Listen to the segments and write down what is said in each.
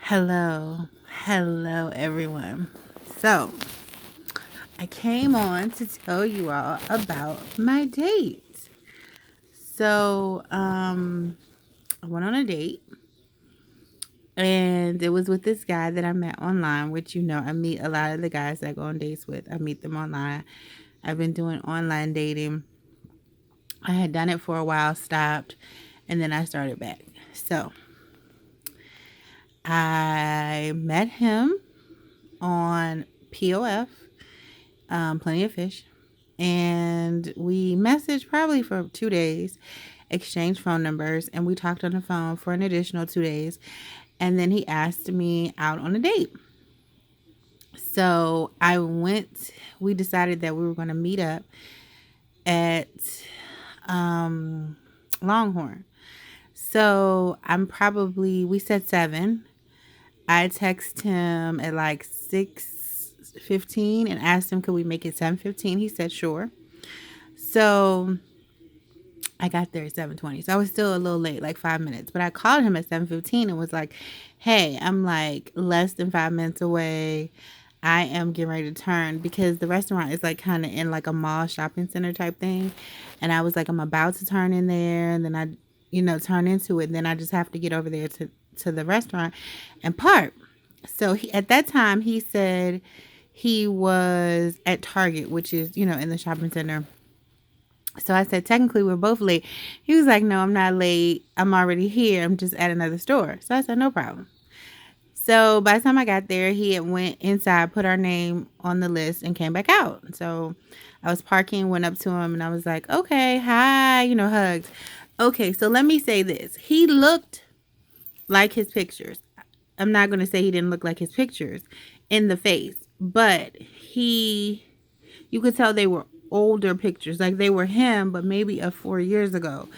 Hello, everyone. So, I came on to tell you all about my date. I went on a date, and it was with this guy that I met online, which I meet a lot of the guys that I go on dates with. I meet them online. I've been doing online dating. I had done it for a while, stopped, and then I started back. So, I met him on POF, Plenty of Fish, and we messaged probably for 2 days, exchanged phone numbers, and we talked on the phone for an additional 2 days. And then he asked me out on a date. So we decided that we were going to meet up at Longhorn. So we said 7. I text him at like 6:15 and asked him, could we make it 7:15? He said, sure. So I got there at 7:20. So I was still a little late, like 5 minutes. But I called him at 7:15 and was like, hey, I'm like less than 5 minutes away. I am getting ready to turn because the restaurant is like kind of in like a mall shopping center type thing. And I was like, I'm about to turn in there and then turn into it. And then I just have to get over there to the restaurant and park. So at that time, he said he was at Target, which is, in the shopping center. So I said, technically, we're both late. He was like, no, I'm not late. I'm already here. I'm just at another store. So I said, no problem. So by the time I got there, he had went inside, put our name on the list, and came back out. So I was parking, went up to him, and I was like, okay, hi, hugs. Okay, so let me say this. He looked like his pictures. I'm not going to say he didn't look like his pictures in the face, but you could tell they were older pictures. Like they were him, but maybe 4 years ago.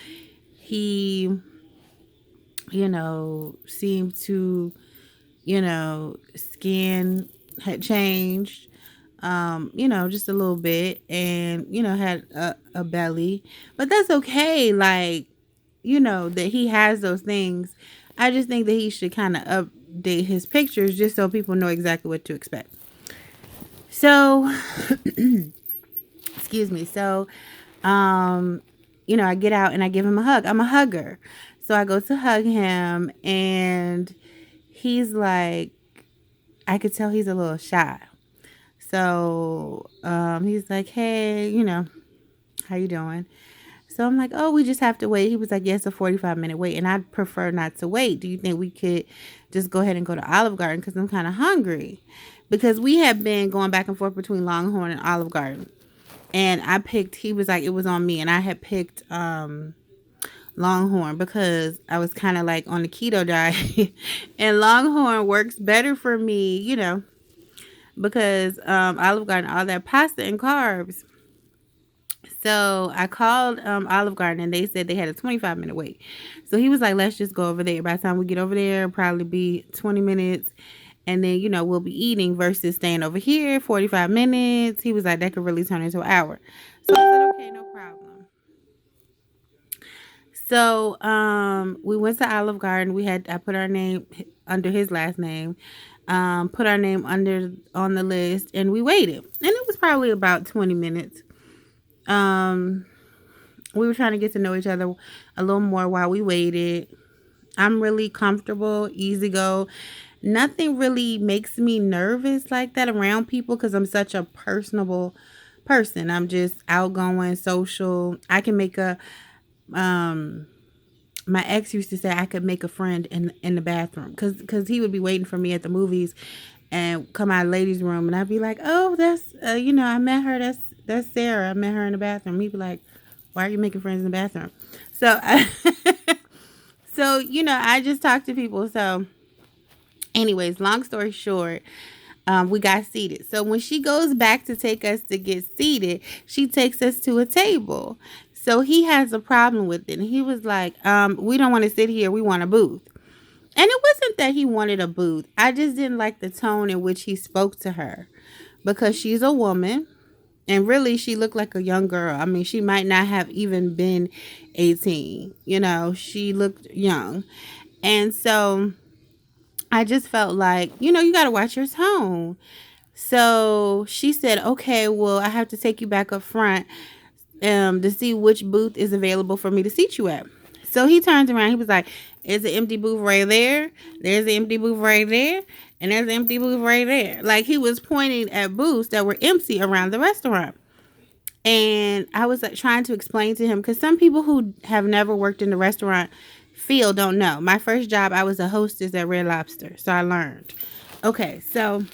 He, seemed to, skin had changed, just a little bit and, had a belly, but that's okay. Like, that he has those things. I just think that he should kind of update his pictures just so people know exactly what to expect. So, excuse me. So, I get out and I give him a hug. I'm a hugger. So I go to hug him and he's like, I could tell he's a little shy. So, he's like, hey, how you doing? So I'm like, oh, we just have to wait. He was like, yes, a 45-minute wait. And I'd prefer not to wait. Do you think we could just go ahead and go to Olive Garden? Because I'm kind of hungry. Because we have been going back and forth between Longhorn and Olive Garden. And he was like, it was on me. And I had picked Longhorn because I was kind of like on the keto diet. And Longhorn works better for me, because Olive Garden, all that pasta and carbs. So I called Olive Garden and they said they had a 25-minute wait. So he was like, let's just go over there. By the time we get over there, it'll probably be 20 minutes. And then, we'll be eating versus staying over here 45 minutes. He was like, that could really turn into an hour. So I said, okay, no problem. So we went to Olive Garden. I put our name under his last name. Put our name on the list and we waited. And it was probably about 20 minutes. We were trying to get to know each other a little more while we waited. I'm really comfortable, easy go. Nothing really makes me nervous like that around people because I'm such a personable person. I'm just outgoing, social. I can make my ex used to say I could make a friend in the bathroom because he would be waiting for me at the movies and come out of the ladies' room and I'd be like, oh, that's I met her. That's Sarah. I met her in the bathroom. He'd be like, why are you making friends in the bathroom? So, I just talk to people. So, anyways, long story short, we got seated. So when she goes back to take us to get seated, she takes us to a table. So he has a problem with it. And he was like, we don't want to sit here. We want a booth. And it wasn't that he wanted a booth. I just didn't like the tone in which he spoke to her because she's a woman. And really, she looked like a young girl. I mean, she might not have even been 18. She looked young. And so I just felt like, you got to watch your tone. So she said, okay, well, I have to take you back up front to see which booth is available for me to seat you at. So he turns around. He was like, there's an empty booth right there. There's an empty booth right there. And there's an empty booth right there. Like, he was pointing at booths that were empty around the restaurant. And I was like, trying to explain to him, because some people who have never worked in the restaurant field don't know. My first job, I was a hostess at Red Lobster. So I learned. Okay, so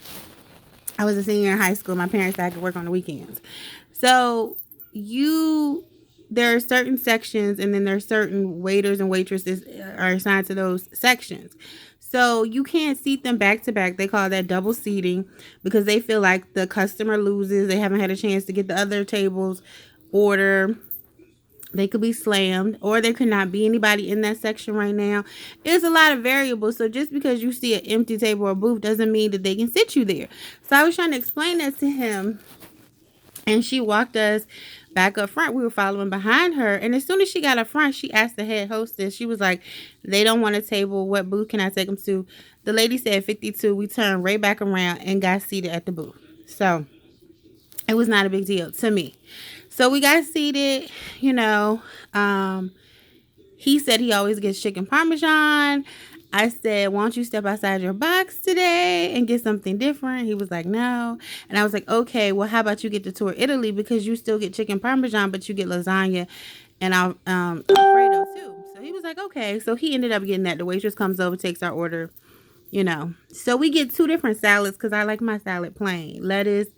I was a senior in high school. My parents said I could work on the weekends. So there are certain sections, and then there are certain waiters and waitresses are assigned to those sections. So you can't seat them back to back. They call that double seating, because they feel like the customer loses. They haven't had a chance to get the other table's order. They could be slammed, or there could not be anybody in that section right now. It's a lot of variables. So just because you see an empty table or booth doesn't mean that they can sit you there. So I was trying to explain that to him, and she walked us back up front. We were following behind her. And as soon as she got up front, she asked the head hostess. She was like, they don't want a table. What booth can I take them to? The lady said 52. We turned right back around and got seated at the booth. So it was not a big deal to me. So we got seated, he said he always gets chicken parmesan. I said, why don't you step outside your box today and get something different? He was like, no. And I was like, okay, well, how about you get to tour Italy, because you still get chicken parmesan, but you get lasagna and Alfredo too. So he was like, okay. So he ended up getting that. The waitress comes over, takes our order, So we get 2 different salads, because I like my salad plain. Lettuce,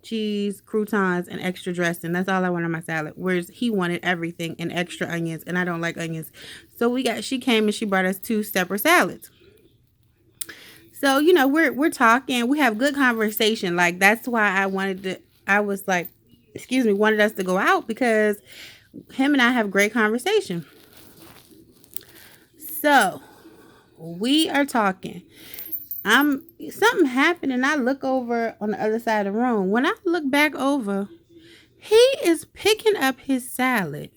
cheese, croutons, and extra dressing. That's all I want on my salad. Whereas he wanted everything and extra onions, and I don't like onions. So she came and she brought us 2 separate salads. So, we're talking, we have good conversation. Like, that's why wanted us to go out, because him and I have great conversation. So we are talking. Something happened, and I look over on the other side of the room. When I look back over, he is picking up his salad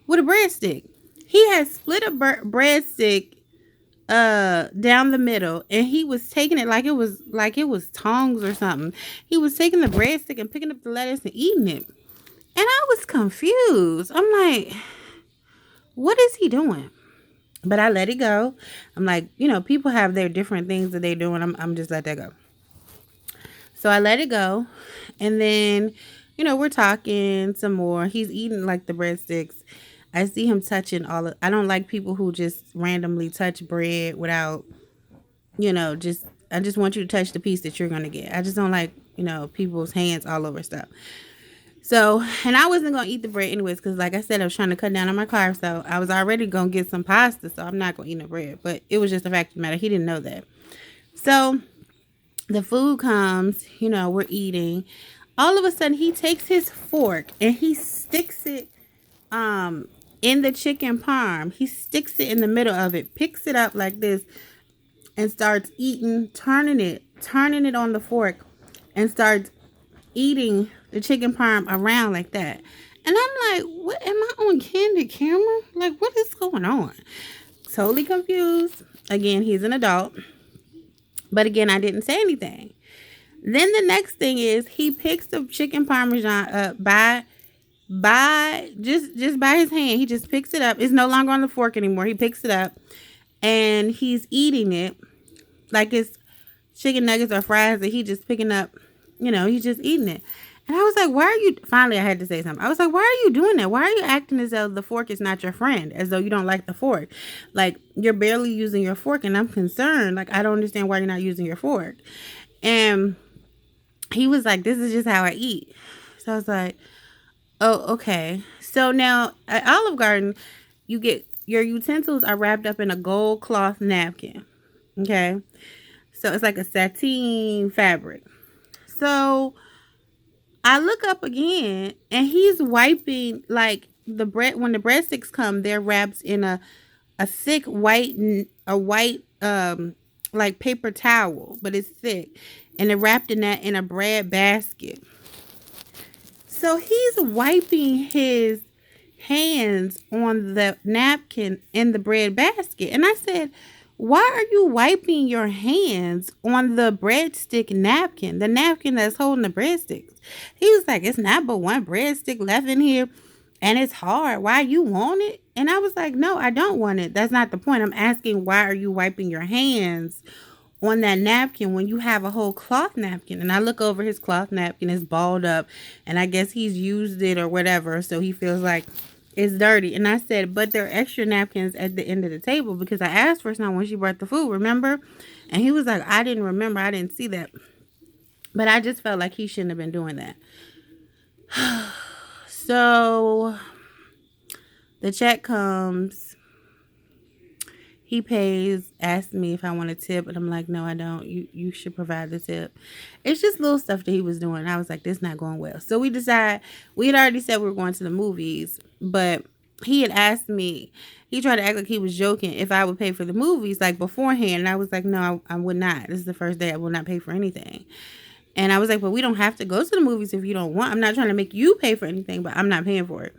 with a breadstick. He had split a breadstick down the middle, and he was taking it like it was tongs or something. He was taking the breadstick and picking up the lettuce and eating it. And I was confused. I'm like, what is he doing? But I let it go. I'm like, people have their different things that they do, and I'm just let that go. So I let it go. And then, we're talking some more. He's eating like the breadsticks. I see him touching I don't like people who just randomly touch bread without, I just want you to touch the piece that you're going to get. I just don't like, people's hands all over stuff. So, and I wasn't going to eat the bread anyways, because like I said, I was trying to cut down on my carbs. So I was already going to get some pasta. So I'm not going to eat no bread. But it was just a fact of the matter. He didn't know that. So the food comes, we're eating. All of a sudden, he takes his fork and he sticks it in the chicken parm. He sticks it in the middle of it, picks it up like this, and starts eating, turning it on the fork, and starts eating the chicken parm around like that. And I'm like, what, am I on candid camera? Like, what is going on? Totally confused. Again, he's an adult. But again, I didn't say anything. Then the next thing is he picks the chicken parmesan up by just by his hand. He just picks it up. It's no longer on the fork anymore. He picks it up and he's eating it like it's chicken nuggets or fries that he just picking up. He's just eating it. And I was like, why are you... Finally, I had to say something. I was like, why are you doing that? Why are you acting as though the fork is not your friend? As though you don't like the fork? Like, you're barely using your fork, and I'm concerned. Like, I don't understand why you're not using your fork. And he was like, this is just how I eat. So I was like, oh, okay. So now, at Olive Garden, you get... Your utensils are wrapped up in a gold cloth napkin. Okay? So it's like a sateen fabric. So I look up again, and he's wiping, like, the bread. When the breadsticks come, they're wrapped in a thick white like paper towel, but it's thick, and they're wrapped in a bread basket. So he's wiping his hands on the napkin in the bread basket, and I said, why are you wiping your hands on the breadstick napkin, the napkin that's holding the breadsticks? He was like, it's not but one breadstick left in here and it's hard. Why you want it? And I was like, no, I don't want it. That's not the point. I'm asking, why are you wiping your hands on that napkin when you have a whole cloth napkin? And I look over his cloth napkin, it's balled up, and I guess he's used it or whatever, so he feels like it's dirty. And I said, but there are extra napkins at the end of the table, because I asked for some when she brought the food, remember? And he was like, I didn't remember, I didn't see that. But I just felt like he shouldn't have been doing that. So the check comes, he pays, asks me if I want a tip, and I'm like, no, I don't. You should provide the tip. It's just little stuff that he was doing. I was like, this is not going well. So we decided, we had already said we were going to the movies, but he had asked me, he tried to act like he was joking if I would pay for the movies like beforehand. And I was like, no, I would not. This is the first day I will not pay for anything. And I was like, but we don't have to go to the movies if you don't want. I'm not trying to make you pay for anything, but I'm not paying for it.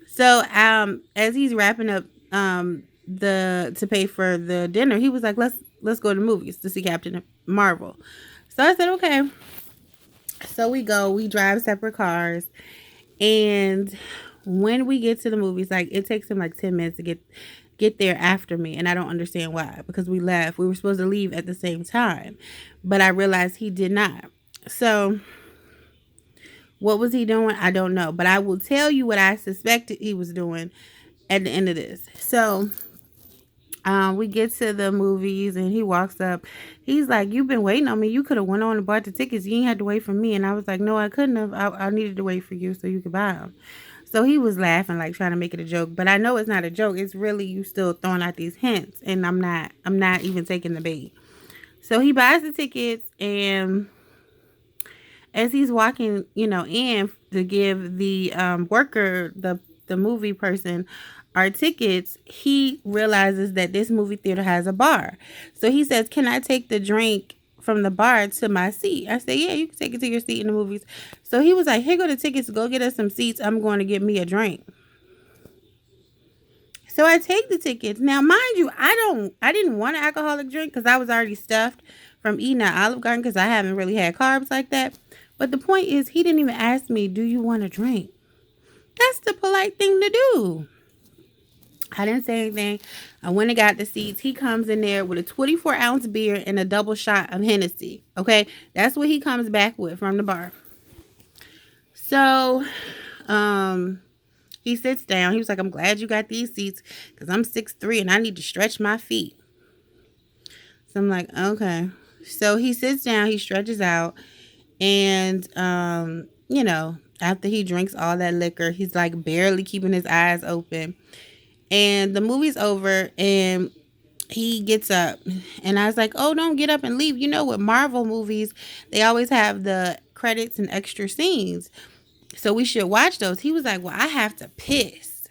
So as he's wrapping up to pay for the dinner, he was like, let's go to the movies to see Captain Marvel. So I said, okay. So we drive separate cars, and when we get to the movies, like, it takes him like 10 minutes to get there after me, and I don't understand why, because we left. We were supposed to leave at the same time, but I realized he did not. So what was he doing? I don't know, but I will tell you what I suspected he was doing at the end of this. So we get to the movies, and he walks up. He's like, you've been waiting on me. You could have went on and bought the tickets. You ain't had to wait for me. And I was like, no, I couldn't have. I needed to wait for you so you could buy them. So he was laughing, like trying to make it a joke, but I know it's not a joke. It's really you still throwing out these hints, and I'm not even taking the bait. So he buys the tickets, and as he's walking, in to give the worker, the movie person, our tickets, he realizes that this movie theater has a bar. So he says, can I take the drink from the bar to my seat? I said, yeah, you can take it to your seat in the movies. So he was like, here go the tickets, go get us some seats. I'm going to get me a drink. So I take the tickets. Now, mind you, I didn't want an alcoholic drink because I was already stuffed from eating at Olive Garden, because I haven't really had carbs like that. But the point is, he didn't even ask me, do you want a drink? That's the polite thing to do. I didn't say anything. I went and got the seats. He comes in there with a 24-ounce beer and a double shot of Hennessy. Okay, that's what he comes back with from the bar. So, he sits down. He was like, I'm glad you got these seats because I'm 6'3" and I need to stretch my feet. So I'm like, okay. So he sits down. He stretches out. And, after he drinks all that liquor, he's like barely keeping his eyes open. And the movie's over, and he gets up, and I was like, oh, don't get up and leave. With Marvel movies, they always have the credits and extra scenes, so we should watch those. He was like, well, I have to piss,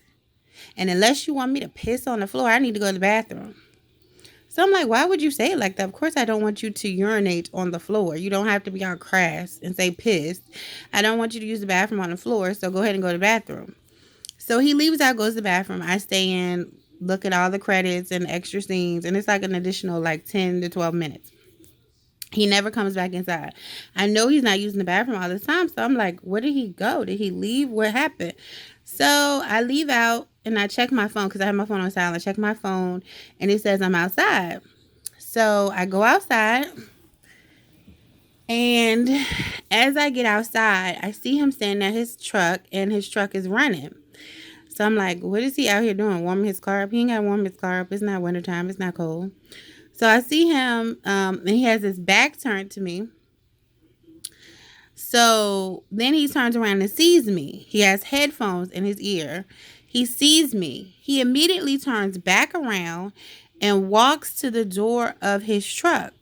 and unless you want me to piss on the floor, I need to go to the bathroom. So I'm like, why would you say it like that? Of course, I don't want you to urinate on the floor. You don't have to be on crass and say piss. I don't want you to use the bathroom on the floor, so go ahead and go to the bathroom. So he leaves out, goes to the bathroom. I stay in, look at all the credits and extra scenes, and it's like an additional 10 to 12 minutes. He never comes back inside. I know he's not using the bathroom all the time, so I'm like, where did he go? Did he leave? What happened? So I leave out, and I check my phone because I have my phone on silent. I check my phone, and it says I'm outside. So I go outside, and as I get outside, I see him standing at his truck, and his truck is running. So I'm like, what is he out here doing? Warming his car up? He ain't got to warm his car up. It's not wintertime. It's not cold. So I see him, and he has his back turned to me. So then he turns around and sees me. He has headphones in his ear. He sees me. He immediately turns back around and walks to the door of his truck.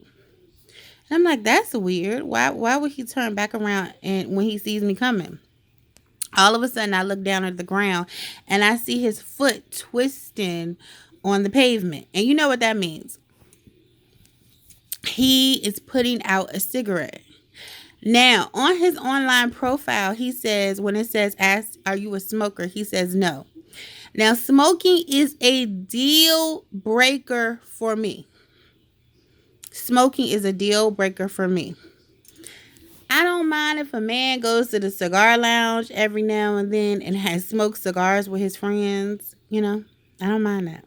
And I'm like, that's weird. Why would he turn back around and when he sees me coming? All of a sudden, I look down at the ground, and I see his foot twisting on the pavement. And you know what that means. He is putting out a cigarette. Now, on his online profile, he says, when it says, ask, are you a smoker? He says no. Now, smoking is a deal breaker for me. smoking is a deal breaker for me. I don't mind if a man goes to the cigar lounge every now and then and has smoked cigars with his friends, I don't mind that.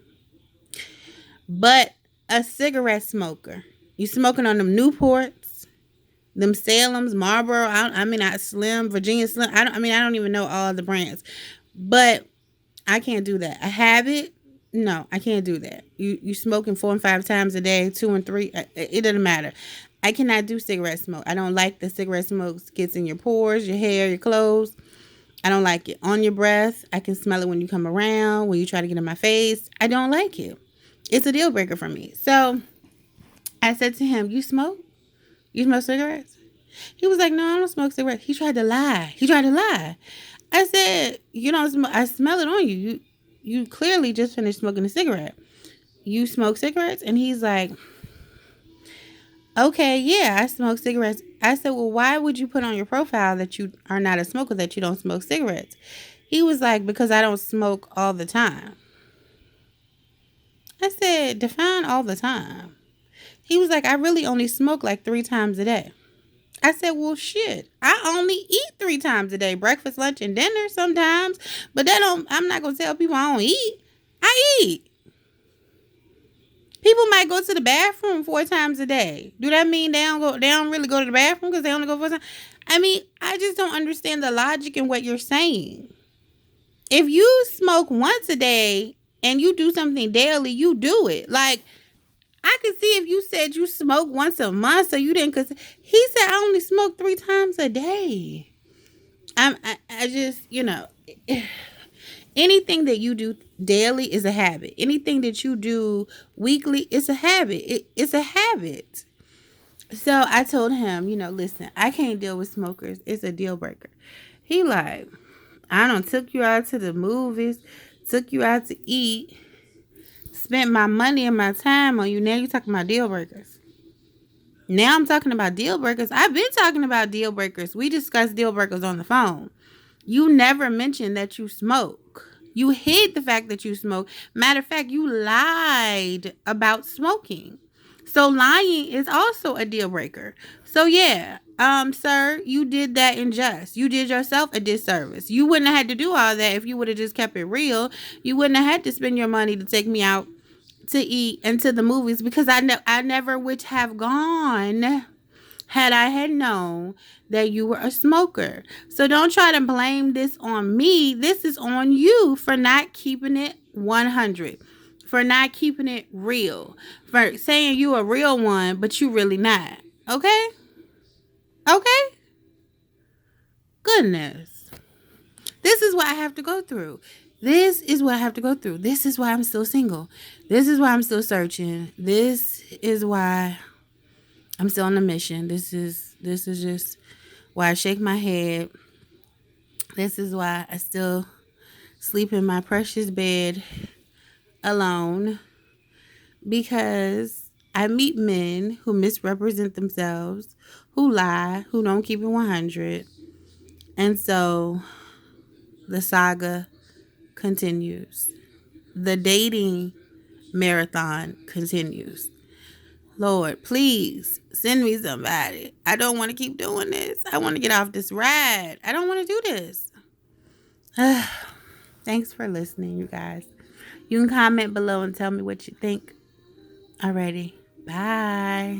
But a cigarette smoker, you smoking on them Newports, them Salem's, Marlboro, I Slim, Virginia Slim. I don't even know all the brands. But I can't do that. A habit? No, I can't do that. You smoking 4 and 5 times a day, 2 and 3, it doesn't matter. I cannot do cigarette smoke. I don't like the cigarette smoke gets in your pores, your hair, your clothes. I don't like it. On your breath, I can smell it when you come around, when you try to get in my face. I don't like it. It's a deal breaker for me. So I said to him, you smoke? You smoke cigarettes? He was like, no, I don't smoke cigarettes. He tried to lie. I said, you don't smoke. I smell it on you. You clearly just finished smoking a cigarette. You smoke cigarettes? And he's like, okay, yeah, I smoke cigarettes. I said, well, why would you put on your profile that you are not a smoker, that you don't smoke cigarettes? He was like, because I don't smoke all the time. I said, define all the time. He was like, I really only smoke like 3 times a day. I said, well, shit, I only eat 3 times a day, breakfast, lunch, and dinner sometimes. But I'm not going to tell people I don't eat. I eat. People might go to the bathroom 4 times a day. Do that mean they don't really go to the bathroom because they only go 4 times? I just don't understand the logic in what you're saying. If you smoke once a day and you do something daily, you do it. Like, I could see if you said you smoke once a month, so you didn't. Cause he said I only smoke 3 times a day. I just, anything that you do daily is a habit. Anything that you do weekly is a habit. It's a habit. So I told him, listen, I can't deal with smokers. It's a deal breaker. He like, I done took you out to the movies, took you out to eat, spent my money and my time on you. Now you talking about deal breakers. Now I'm talking about deal breakers. I've been talking about deal breakers. We discussed deal breakers on the phone. You never mentioned that you smoke. You hid the fact that you smoke. Matter of fact, you lied about smoking. So lying is also a deal breaker. So yeah, sir, you did that unjust. You did yourself a disservice. You wouldn't have had to do all that if you would have just kept it real. You wouldn't have had to spend your money to take me out to eat and to the movies, because I never would have gone had I had known that you were a smoker. So don't try to blame this on me. This is on you for not keeping it 100, for not keeping it real, for saying you a real one, but you really not. Okay? Okay? Goodness. This is what I have to go through. This is what I have to go through. This is why I'm still single. This is why I'm still searching. This is why I'm still on a mission. This is just why I shake my head. This is why I still sleep in my precious bed alone. Because I meet men who misrepresent themselves, who lie, who don't keep it 100. And so the saga continues. The dating marathon continues. Lord, please send me somebody. I don't want to keep doing this. I want to get off this ride. I don't want to do this. Thanks for listening, you guys. You can comment below and tell me what you think. Alrighty. Bye.